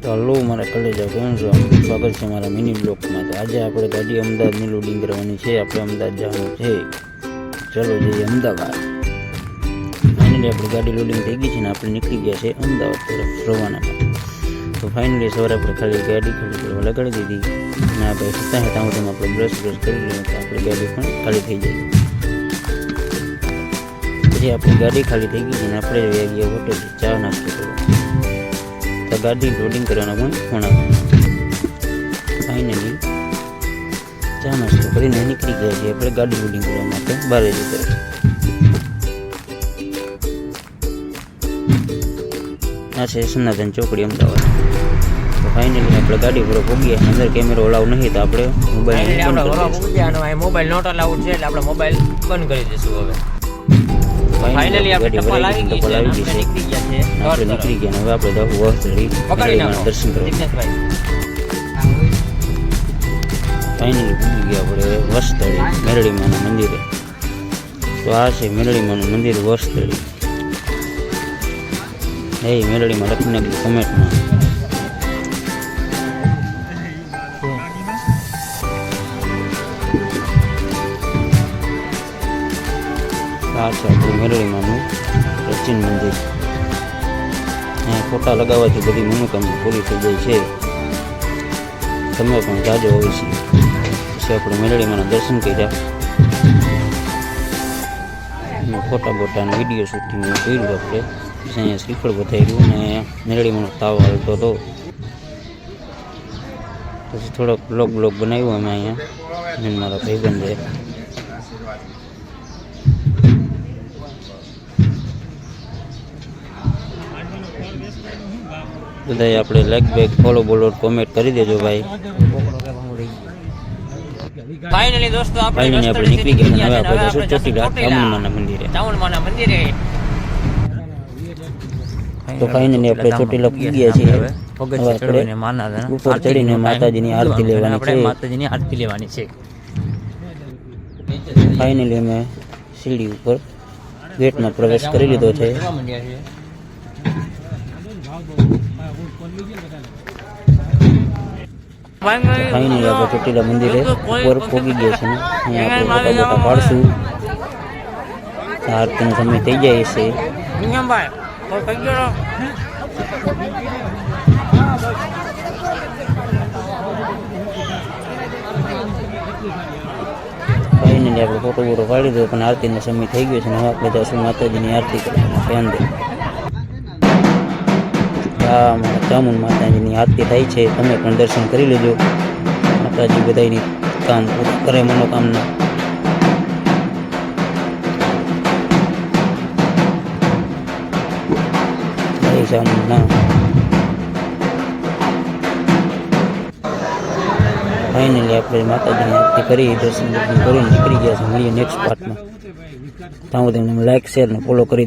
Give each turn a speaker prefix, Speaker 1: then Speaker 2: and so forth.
Speaker 1: તો હલો મારા કલેજા કેમ છો? સ્વાગત છે મારા મિની બ્લોગમાં। તો આજે આપણે ગાડી અમદાવાદની લોડિંગ કરવાની છે। આપણે અમદાવાદ જવાનું છે, ચલો જઈએ અમદાવાદ। ફાઇનલી આપણી ગાડી લોડિંગ થઈ ગઈ છે ને આપણે નીકળી ગયા છે અમદાવાદ તરફ રવાના। તો ફાઇનલી સવારે આપણે ખાલી ગાડી કરવા લગાડી દીધી અને આપણે સુતા હતા હું આપણે બ્રશ કરી લઈએ તો આપણી ગાડી પણ ખાલી થઈ જાય। પછી આપણી ગાડી ખાલી થઈ ગઈ છે ને આપણે ગયા હોટેલ ચા નાસ્તો કરવા। તો ગાડી લોડિંગ કરવાના પણ ઘણા ફાઇનલી ચા નાસ્તો કરીને નીકળી ગયા છીએ આપણે ગાડી લોડિંગ કરવા માટે બારેજી તરફ। આ છે સનાતન ચોકડી અમદાવાદ। તો ફાઇનલી આપણે ગાડી પર પહોંચ્યા। અંદર કેમેરો અલાઉ નહીં તો આપણે
Speaker 2: મોબાઈલ નોટ અલાઉડ છે એટલે આપણે મોબાઈલ બંધ કરી દઈશું હવે। ફાઇનલી આપણે ટપાલ આવી ગઈ છે, આપણે નીકળી ગયા છે,
Speaker 1: આપણે નીકળી ગયા હવે આપણે જવું વસ્ત્રી દર્શન કરવા। ફાઇનલી પૂજી ગયા આપણે વસ્ત્રી મેરડીમાના મંદિરે। તો આ છે મેરડીમાનું મંદિર વસ્ત્રી। એ મેરડીમાં લખી નાખ્યું કોમેન્ટમાં। આ છે આપણું મેરડીમાનું પ્રાચીન મંદિર। અહીંયા ફોટા લગાવવાથી બધી મનોકામના પૂરી થઈ જાય છે। તમે પણ જાજો અવશ્ય। પછી આપણે મેરડીમાના દર્શન કર્યા, ફોટા બોટાનો વિડીયો શૂટિંગ કર્યું આપણે। પછી અહીંયા શ્રીફળ બતાવ્યું અને મેરડીમાનો તાવ હાલતો હતો। પછી થોડોક બ્લોગ બનાવ્યો અમે અહીંયા અને મારા ભાઈબંધે। બધાએ આપણે લાઈક બેક ફોલો બોલો કોમેન્ટ કરી દેજો ભાઈ।
Speaker 2: ફાઇનલી દોસ્તો આપણે
Speaker 1: નીકળી ગયા હવે આપણે જશું ચોટીલા ચામુંડમાના મંદિરે। તો ફાઇનલી આપણે ચોટીલા પૂગી ગયા છીએ। હવે આપણે ઉપર ચડીને માતાજીની આરતી લેવાની છે। ફાઇનલી અમે સીડી ઉપર ગેટમાં પ્રવેશ કરી લીધો છે। ફાઇનલી આપણે ચોટીલા મંદિરે ઉપર પહોંચી ગયા છે। અહીંયા આપણે ફોટા પાડશું, આરતીનો સમય થઈ જાય છે। ફાઇનલી આપણે ફોટો બોટો પાડી દો પણ આરતીનો સમય થઈ ગયો છે ને હવે આપણે જશું માતાજીની આરતી કરવા માટે અંદર। આ ચામુંડ માતાજીની આરતી થાય છે, તમે પણ દર્શન કરી લેજો। માતાજી બધાની કામ કરે મનોકામના। જય ચામુંડના। ફાઇનલી આપણે માતાજીની આરતી કરી દર્શન કરીને નીકળી ગયા છે। મળીએ નેક્સ્ટ પાર્ટમાં। ત્યાં સુધી લાઈક શેર ને ફોલો કરી